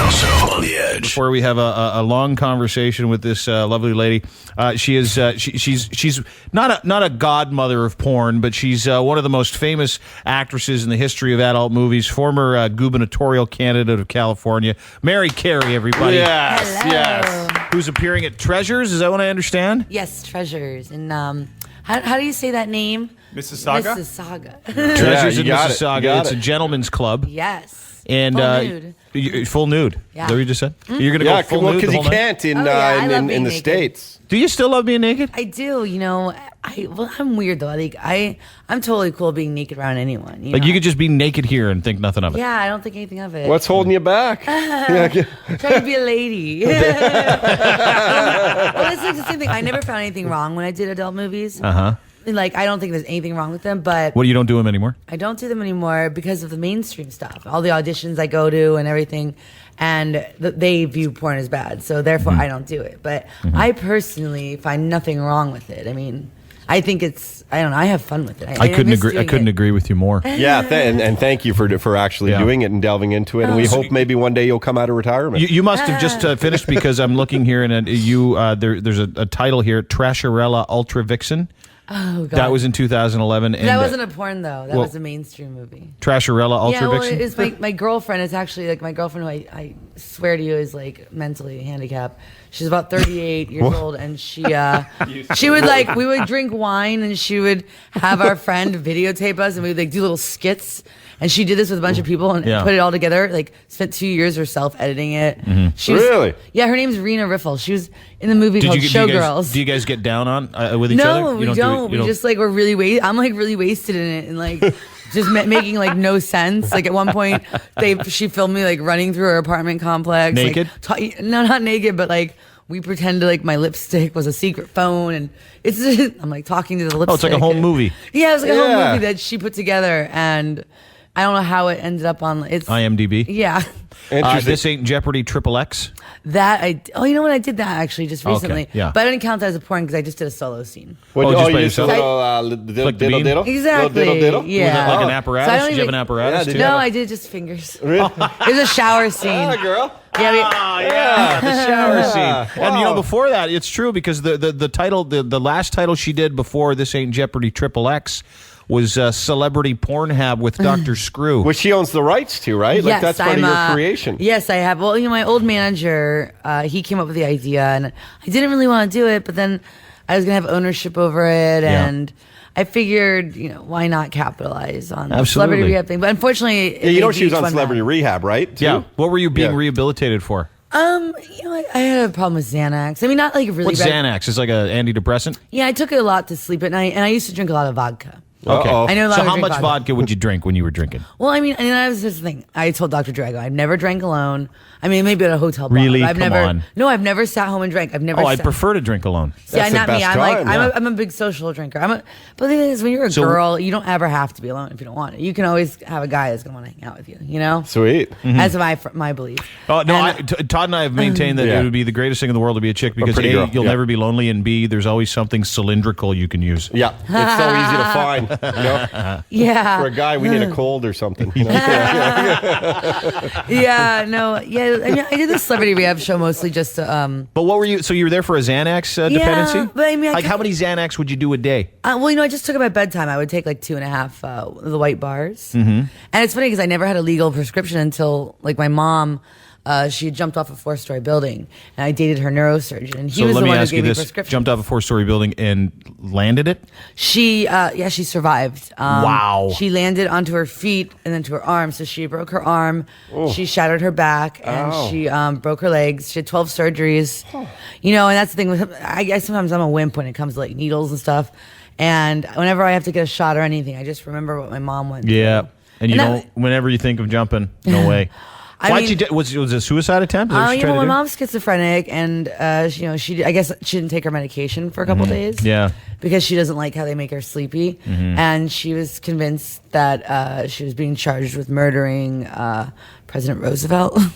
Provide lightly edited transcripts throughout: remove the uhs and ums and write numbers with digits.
Also on the edge. Before we have a long conversation with this lovely lady, she's not a godmother of porn, but she's one of the most famous actresses in the history of adult movies. Former gubernatorial candidate of California, Mary Carey. Everybody, Yes. who's appearing at Treasures? Is that what I understand? Yes, Treasures. And how do you say that name? Mississauga? Mississauga. Treasures in you got it. Mississauga. You got It's a it. gentleman's club. Yes. And Full nude. Full nude. Yeah. Is that what you just said? You're gonna go Yeah, full well, nude because the you whole night? can't in, Oh, yeah, I love in being the naked. States. Do you still love being naked? I do. I'm weird though. Like I'm totally cool being naked around anyone. Like you could just be naked here and think nothing of it. Yeah, I don't think anything of it. What's holding you back? Trying to be a lady. Well, it's like the same thing. I never found anything wrong when I did adult movies. Like, I don't think there's anything wrong with them, but What, you don't do them anymore? I don't do them anymore because of the mainstream stuff. All the auditions I go to and everything, and they view porn as bad, so therefore I don't do it. But I personally find nothing wrong with it. I mean, I think I don't know, I have fun with it. I couldn't agree with you more. Yeah, and thank you for actually doing it and delving into it. And we hope maybe one day you'll come out of retirement. You must have just finished, because I'm looking here and there's a title here, Trasharella Ultra Vixen. Oh, God. That was in 2011. And that wasn't a porn, though. That was a mainstream movie. Trasharella Ultra Vixen? It's my girlfriend. It's actually like my girlfriend, who I swear to you is like mentally handicapped. She's about 38 years old, and she would we would drink wine, and she would have our friend videotape us, and we would like do little skits. And she did this with a bunch of people and put it all together. Like, spent 2 years herself editing it. She was, Really? Yeah, her name's Rena Riffle. She was in the movie called Showgirls. Do you guys get down on with each other? No, we don't. We just like we're really I'm like really wasted in it, and like just making like no sense. Like at one point, she filmed me like running through her apartment complex, naked. Like, no, not naked, but like we pretended like my lipstick was a secret phone, and it's I'm like talking to the lipstick. Oh, it's like a home movie. Yeah, it was like a whole movie that she put together, and I don't know how it ended up on. It's IMDb. Yeah. This Ain't Jeopardy XXX. You know what? I did that actually just recently. Okay, yeah. But I didn't count that as a porn because I just did a solo scene. Just by you just a yourself? little Flick the bean? diddle? Exactly. Little diddle? Yeah. Was it like an apparatus? So I don't Did you have even- an apparatus Yeah, too? No, I did just fingers. Really? It was a shower scene. Ah, girl. Yeah, the shower scene. And Wow. before that, it's true, because the title, the last title she did before This Ain't Jeopardy XXX was Celebrity Pornhab with Dr. Screw. Which she owns the rights to, right? Like that's part of your creation. Yes, I have. Well, my old manager, he came up with the idea, and I didn't really want to do it, but then I was going to have ownership over it, and I figured, why not capitalize on the Celebrity Rehab thing? But unfortunately, she was on Celebrity Rehab, right? Too? Yeah. What were you being rehabilitated for? I had a problem with Xanax. I mean, not like really What's bad. Xanax? It's like an antidepressant? Yeah, I took it a lot to sleep at night, and I used to drink a lot of vodka. Okay. I know a lot So of how drink much vodka would you drink when you were drinking? Well, I mean, and that was just the thing. I told Dr. Drago, I've never drank alone. I mean, maybe at a hotel bar. Really? But I've Come never. on. No, I've never sat home and drank. I've never. Oh, I'd prefer to drink alone. See, That's the not me. best I'm like, time, I'm a big social drinker. But the thing is, when you're a girl, you don't ever have to be alone if you don't want it. You can always have a guy that's gonna want to hang out with you. You know? Sweet. That's my belief. Oh no, Todd and I have maintained that it would be the greatest thing in the world to be a chick, because pretty A, girl. you'll never be lonely, and B, there's always something cylindrical you can use. Yeah, it's so easy to find. Yeah. For a guy, we need a cold or something. Yeah. No. Yeah. I mean, I did the Celebrity Rehab show mostly just to. But what were you? So you were there for a Xanax dependency? But I mean, how many Xanax would you do a day? Well, I just took it at bedtime. I would take like 2.5 the white bars. And it's funny because I never had a legal prescription until like my mom. She had jumped off a 4-story building, and I dated her neurosurgeon. And he was the one who gave me prescription. Jumped off a 4-story building and landed it? She survived. Wow. She landed onto her feet and then to her arm. So she broke her arm. She shattered her back, and she broke her legs. She had 12 surgeries. And that's the thing with I sometimes I'm a wimp when it comes to like needles and stuff. And whenever I have to get a shot or anything, I just remember what my mom went through. Yeah. And whenever you think of jumping, no way. Was it a suicide attempt? My mom's schizophrenic, and I guess she didn't take her medication for a couple days. Yeah, because she doesn't like how they make her sleepy, and she was convinced that she was being charged with murdering President Roosevelt. So,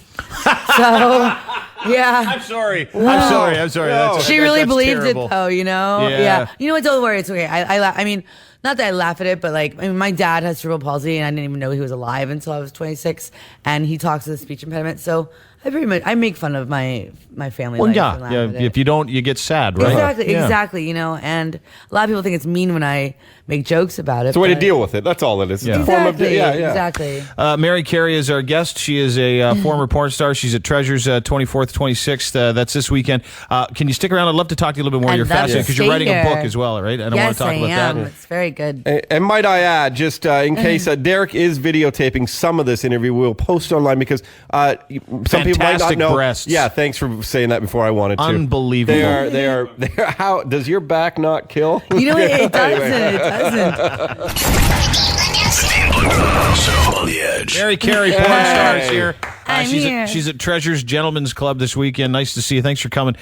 yeah. I'm sorry. Whoa. I'm sorry. She really believed terrible. it, though. Yeah. You know what? Don't worry. It's okay. I mean, not that I laugh at it, but like, I mean, my dad has cerebral palsy, and I didn't even know he was alive until I was 26, and he talks with a speech impediment. So I make fun of my family. Well, life yeah, and laugh yeah. at it. If you don't, you get sad, right? Exactly. You know, and a lot of people think it's mean when I make jokes about it. It's a way to deal with it. That's all it is. It's a form of exactly. Mary Carey is our guest. She is a former porn star. She's at Treasures 24th, 26th. That's this weekend. Can you stick around? I'd love to talk to you a little bit more. You're fascinating because you're writing a book as well, right? I don't want to talk about that. It's very good. And might I add, just in case Derek is videotaping some of this interview, we'll post online because some people might not know. Breasts. Yeah, thanks for saying that before I wanted to. Unbelievable. They are. How does your back not kill? You know, it doesn't. It doesn't. Also on the edge. Mary Carey, porn star, is here. I'm here. She's at Treasures Gentlemen's Club this weekend. Nice to see you. Thanks for coming.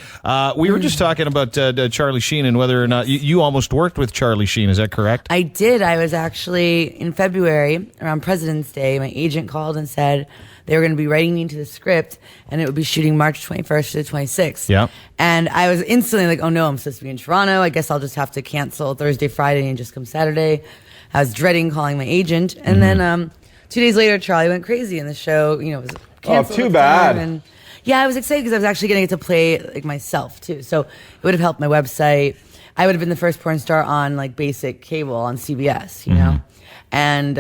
We were just talking about Charlie Sheen and whether or not you almost worked with Charlie Sheen. Is that correct? I did. I was actually in February around President's Day. My agent called and said they were going to be writing me into the script, and it would be shooting March 21st to the 26th. Yeah. And I was instantly like, oh no, I'm supposed to be in Toronto. I guess I'll just have to cancel Thursday, Friday, and just come Saturday. I was dreading calling my agent. And then 2 days later, Charlie went crazy, and the show, was canceled. Oh, too bad. And yeah, I was excited because I was actually going to get to play like myself too. So it would have helped my website. I would have been the first porn star on like basic cable on CBS, you know? And,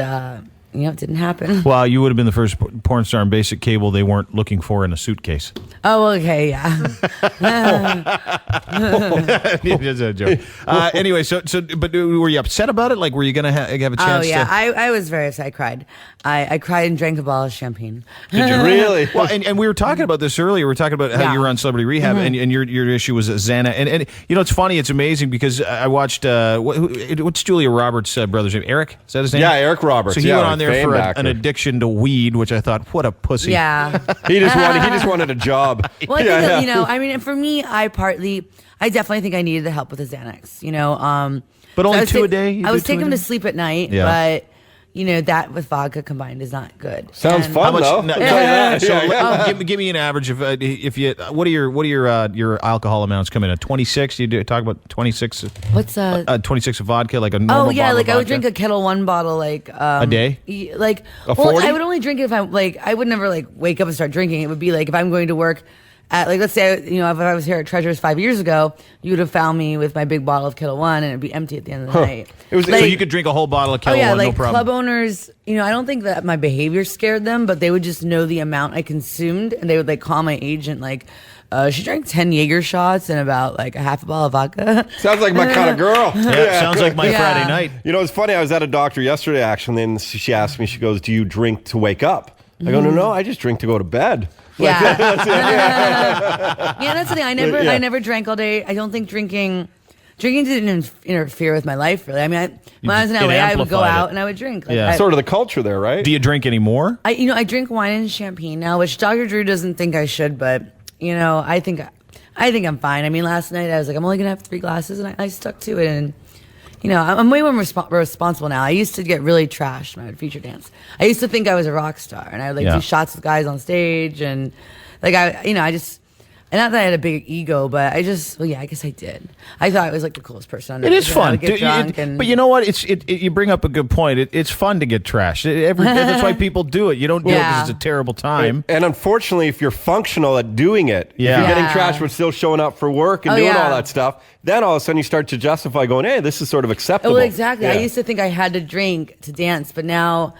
it didn't happen. Well, you would have been the first porn star on basic cable they weren't looking for in a suitcase. Oh, okay, yeah. It's a joke. Anyway, but were you upset about it? Like, were you going to have a chance? Oh, yeah. to... I was very upset. I cried. I cried and drank a bottle of champagne. Did you really? Well, and we were talking about this earlier. We were talking about how you were on Celebrity Rehab, and your issue was Xana. And it's funny. It's amazing because I watched what's Julia Roberts' brother's name? Eric? Is that his name? Yeah, Eric Roberts. So he went on there for actor. an addiction to weed, which I thought, what a pussy. Yeah. He just wanted a job. Well, I think that, I mean, for me, I definitely think I needed the help with the Xanax, But only two a day? I was taking him to sleep at night, but that with vodka combined is not good. Sounds fun though. Give me an average of if you. What are your alcohol amounts come in at? 26? You talk about 26. What's 26 of vodka, like a normal. Oh yeah, bottle like of I would vodka? drink a Kettle One bottle like a day. Like a 40? I would only drink it if I would never like wake up and start drinking. It would be like if I'm going to work. Let's say, if I was here at Treasures 5 years ago, you would have found me with my big bottle of Kettle One, and it'd be empty at the end of the night. So you could drink a whole bottle of Kettle One, no problem. Club owners, I don't think that my behavior scared them, but they would just know the amount I consumed, and they would call my agent she drank 10 Jaeger shots and about a half a bottle of vodka. Sounds like my kind of girl. Yeah, sounds like my Friday night. It's funny. I was at a doctor yesterday, actually, and she asked me, she goes, do you drink to wake up? I go, no, I just drink to go to bed. Yeah. That's the thing. I never drank all day. I don't think drinking didn't interfere with my life, really. I mean, when I was in LA, I would go out and I would drink. Sort of the culture there, right? Do you drink anymore? I drink wine and champagne now, which Dr. Drew doesn't think I should, but, I think I'm fine. I mean, last night I was like, I'm only going to have 3 glasses, and I stuck to it, and I'm way more responsible now. I used to get really trashed when I would feature dance. I used to think I was a rock star, and I would do shots with guys on stage, and not that I had a big ego, but I guess I did. I thought I was the coolest person on earth. It is fun. But you know what? You bring up a good point. It's fun to get trashed. That's why people do it. You don't do it because it's a terrible time. And unfortunately, if you're functional at doing it, if you're getting trashed but still showing up for work and doing all that stuff, then all of a sudden you start to justify going, hey, this is sort of acceptable. Well, exactly. I used to think I had to drink to dance, but now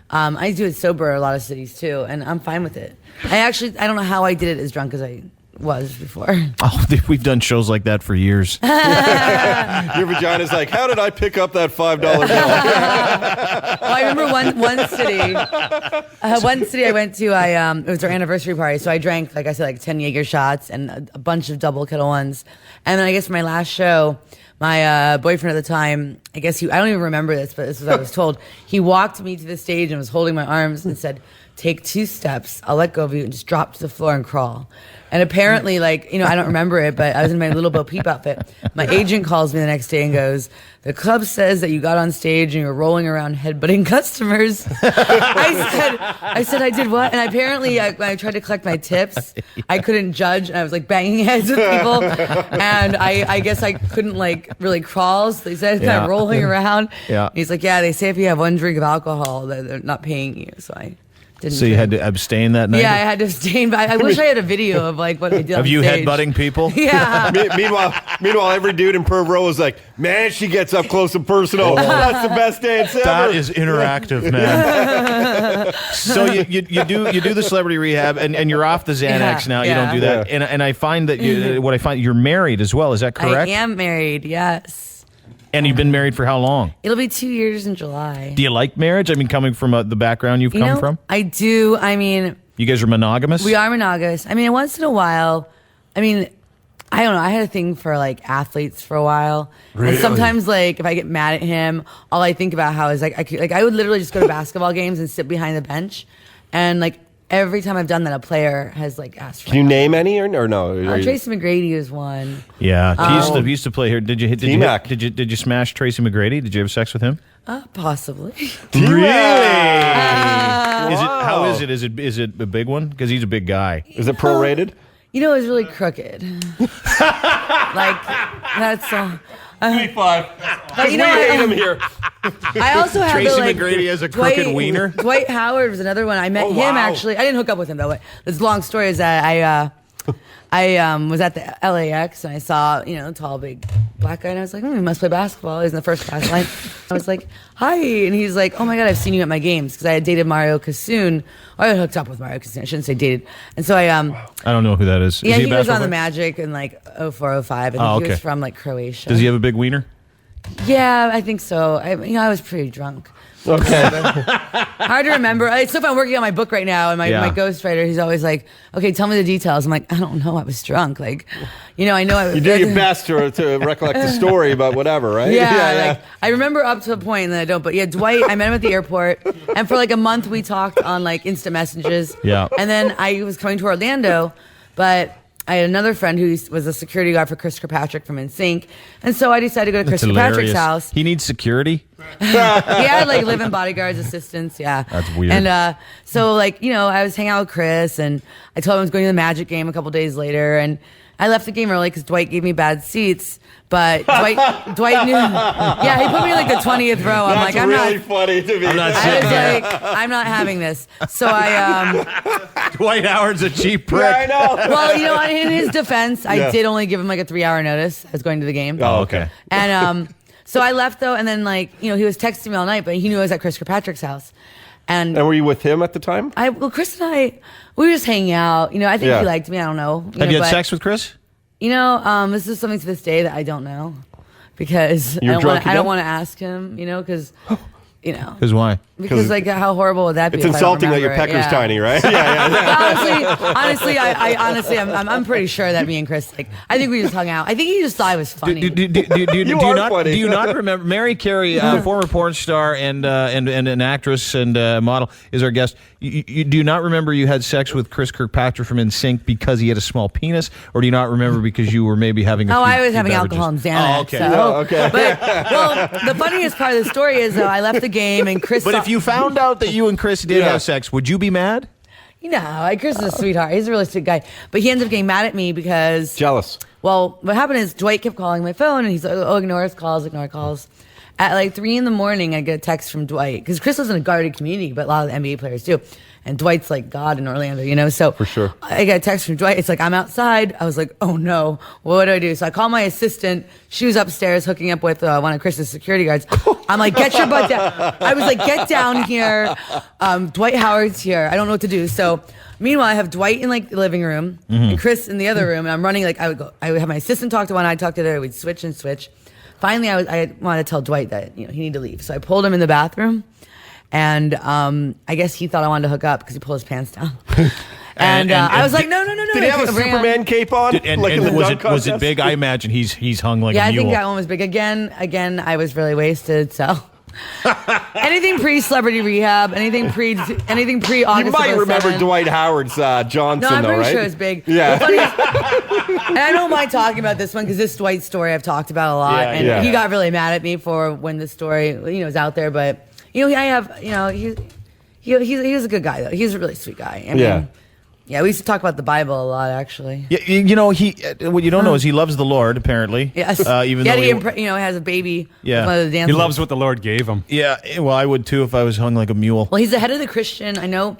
I do it sober a lot of cities too, and I'm fine with it. I don't know how I did it as drunk as I was before. Oh, we've done shows like that for years. Your vagina's like, how did I pick up that $5 bill? Well, I remember one city I went to, it was our anniversary party, so I drank, like I said, 10 Jaeger shots and a bunch of double Kettle Ones. And then I guess for my last show, my boyfriend at the time, I don't even remember this, but this is what I was told. He walked me to the stage and was holding my arms and said, take 2 steps, I'll let go of you, and just drop to the floor and crawl. And apparently, I don't remember it, but I was in my little Bo Peep outfit. My agent calls me the next day and goes, the club says that you got on stage and you were rolling around headbutting customers. I said, I did what? And apparently, when I tried to collect my tips, I couldn't judge, and I was banging heads with people. And I guess I couldn't like really crawls. He said kind of rolling around. Yeah. He's like, yeah, they say if you have one drink of alcohol, that they're not paying you. So I didn't. So you had to abstain that night? Yeah, I had to abstain. But I wish I had a video of like what I did. Of you stage. headbutting people? Yeah. Meanwhile, every dude in Perv Row was like, man, she gets up close and personal. That's the best dance ever. That is interactive, man. So you do the celebrity rehab, and you're off the Xanax now. You don't do that. And I find that you're married as well. Is that correct? I am married. Yes. And you've been married for how long? It'll be 2 years in July. Do you like marriage? I mean, coming from the background you've come from? I do. I mean, you guys are monogamous? we are monogamous. I mean, once in a while, I mean, I don't know. I had a thing for like athletes for a while. Really? And sometimes like if I get mad at him, all I think about how is like I would literally just go to basketball games and sit behind the bench, and like every time I've done that, a player has like asked for. Can you name any or no? Tracy McGrady is one. Yeah, he used to play here. Did you smash Tracy McGrady? Did you have sex with him? Possibly. Really? How is it? Is it a big one? Because he's a big guy. Is it prorated? You know, it was really crooked. Like that's all. 25. But you know, we hate him here. I also have Tracy like, McGrady has a crooked wiener. Dwight Howard was another one. I met him actually. I didn't hook up with him though. But this long story is that I was at the LAX and I saw a tall big black guy and I was like, he must play basketball. He was in the first class line. I was like, hi, and he's like, oh my god, I've seen you at my games because I had dated Mario Kasoon. Or I had hooked up with Mario Kasoon. I shouldn't say dated. And so I don't know who that is. Yeah, is he was on the Magic in like 04, 05. I think he was from like Croatia. Does he have a big wiener? Yeah, I think so. I was pretty drunk. Okay. Hard to remember. It's so fun. I'm working on my book right now, and my ghostwriter, he's always like, okay, tell me the details. I'm like, I don't know. I was drunk. Like, I know I was. You do your best to recollect the story, but whatever, right? Yeah. Like, I remember up to a point, and then I don't. But yeah, Dwight, I met him at the airport, and for like a month, we talked on like instant messages. Yeah. And then I was coming to Orlando, but I had another friend who was a security guard for Chris Kirkpatrick from NSYNC, and so I decided to go to Chris Kirkpatrick's house. He needs security? He had like live-in bodyguards, assistants, yeah. That's weird. And so like, I was hanging out with Chris, and I told him I was going to the Magic game a couple days later, and I left the game early because Dwight gave me bad seats. But Dwight knew. Yeah, he put me in like the 20th row. I'm like, I'm really not. funny to me. I'm not I was like, I'm not having this. So Dwight Howard's a cheap prick. Yeah, I know. Well, in his defense, I did only give him like a 3-hour notice. I was going to the game. Oh, okay. And so I left though, and then like he was texting me all night, but he knew I was at Chris Kirkpatrick's house. And were you with him at the time? Chris and I, we were just hanging out. I think he liked me. I don't know. Have you had sex with Chris? This is something to this day that I don't know because I don't want to ask him. Because. Because why? Because like how horrible would that be? It's insulting that your pecker's tiny, right? Honestly, I'm pretty sure that me and Chris, I think we just hung out. I think he just thought I was funny. Do you not remember Mary Carey, former porn star and an actress and model, is our guest? You do not remember you had sex with Chris Kirkpatrick from NSYNC because he had a small penis, or do you not remember because you were maybe having? I was having alcohol and Xanax. Oh, okay. So, but the funniest part of the story is though I left the game and Chris. But if you found out that you and Chris did have sex, would you be mad? Chris is a sweetheart. He's a really sweet guy. But he ended up getting mad at me because jealous. Well, what happened is Dwight kept calling my phone, and he's like, "Oh, ignore calls." At like 3 a.m, I get a text from Dwight because Chris lives in a guarded community, but a lot of the NBA players do. And Dwight's like God in Orlando, So for sure, I get a text from Dwight. It's like I'm outside. I was like, oh no, what do I do? So I call my assistant. She was upstairs hooking up with one of Chris's security guards. I'm like, get your butt down. I was like, get down here. Dwight Howard's here. I don't know what to do. So meanwhile, I have Dwight in like the living room and Chris in the other room, and I'm running I would have my assistant talk to one, I'd talk to the other. We'd switch and switch. Finally, I wanted to tell Dwight that he needed to leave. So I pulled him in the bathroom. And I guess he thought I wanted to hook up because he pulled his pants down. And I was like, no. Did he have a Superman cape on? Was it big? I imagine he's hung like a mule. Yeah, I think that one was big. Again, I was really wasted. So anything pre-celebrity rehab, anything pre-August. You might remember Dwight Howard's Johnson, no, I'm though, pretty right? sure it's big. Yeah. And I don't mind talking about this one because this Dwight story I've talked about a lot, and he got really mad at me for when the story was out there, but. I have, he was a good guy though. He's a really sweet guy. I mean, Yeah, we used to talk about the Bible a lot, actually. Yeah, you know, what you don't know is he loves the Lord, apparently. Yes. Even though he has a baby. Yeah. With one of the He dancers. loves what the Lord gave him. Yeah, well, I would too if I was hung like a mule. Well, he's the head of the Christian. I know.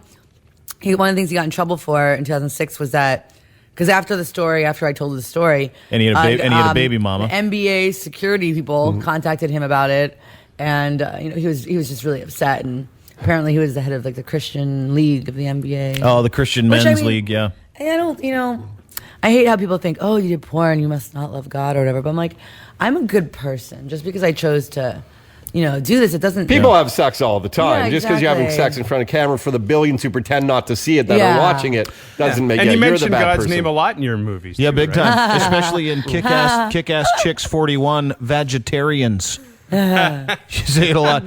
One of the things he got in trouble for in 2006 was that because after I told the story, And he had a baby mama. The NBA security people contacted him about it, and he was just really upset. And apparently, he was the head of like the Christian League of the NBA. Oh, the Christian Men's League, yeah. I don't, I hate how people think, oh, you did porn, you must not love God or whatever. But I'm like, I'm a good person. Just because I chose to, do this, it doesn't. People have sex all the time. Yeah, Just because you're having exactly. sex in front of camera for the billions who pretend not to see it that Yeah. are watching it doesn't make And you you're the mentioned bad God's person. name a lot in your movies. Yeah, too, big right? time. Especially in Kick-Ass Chicks 41, Vegetarians. You say it a lot.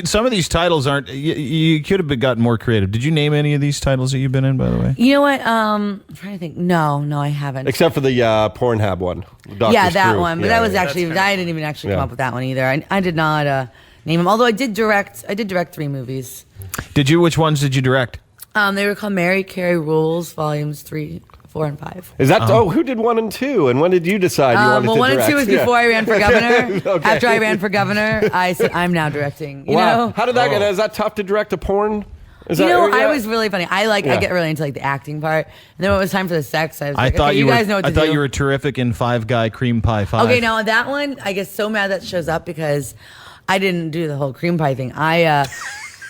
Some of these titles aren't. You could have gotten more creative. Did you name any of these titles that you've been in, by the way? You know what? I'm trying to think. No, I haven't. Except for the Pornhub one. Dr. Yeah, that Screw. one. But Yeah, that was yeah. actually, I didn't even actually come Yeah. up with that one either. I did not name them. Although I did direct 3 movies. Did you? Which ones did you direct? They were called Mary Carey Rules, volumes 3, 4, and 5. Is that who did 1 and 2? And when did you decide you wanted to 1 and direct? 2 was Yeah. before I ran for governor. Okay. After I ran for governor, I said, I'm now directing. You Wow. know? How did that get? Is that tough to direct a porn? Is I that, was really funny. I get really into like the acting part, and then when it was time for the sex, I was like, thought okay, you guys know what to I thought do. you were terrific in Five Guy Cream Pie 5. Okay, now that one, I get so mad that shows up because I didn't do the whole cream pie thing.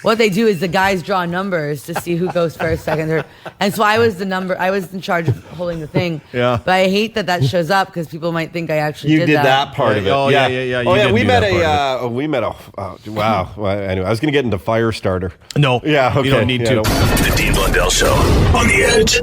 What they do is the guys draw numbers to see who goes first, second, third, and so I was in charge of holding the thing. Yeah. But I hate that shows up because people might think I actually You did that part of it. Oh, yeah. Oh, You yeah. did We do met that part wow. Well, anyway, I was going to get into Firestarter. No. Yeah, okay. You don't need Yeah, to. I don't- The Dean Blundell Show on the Edge.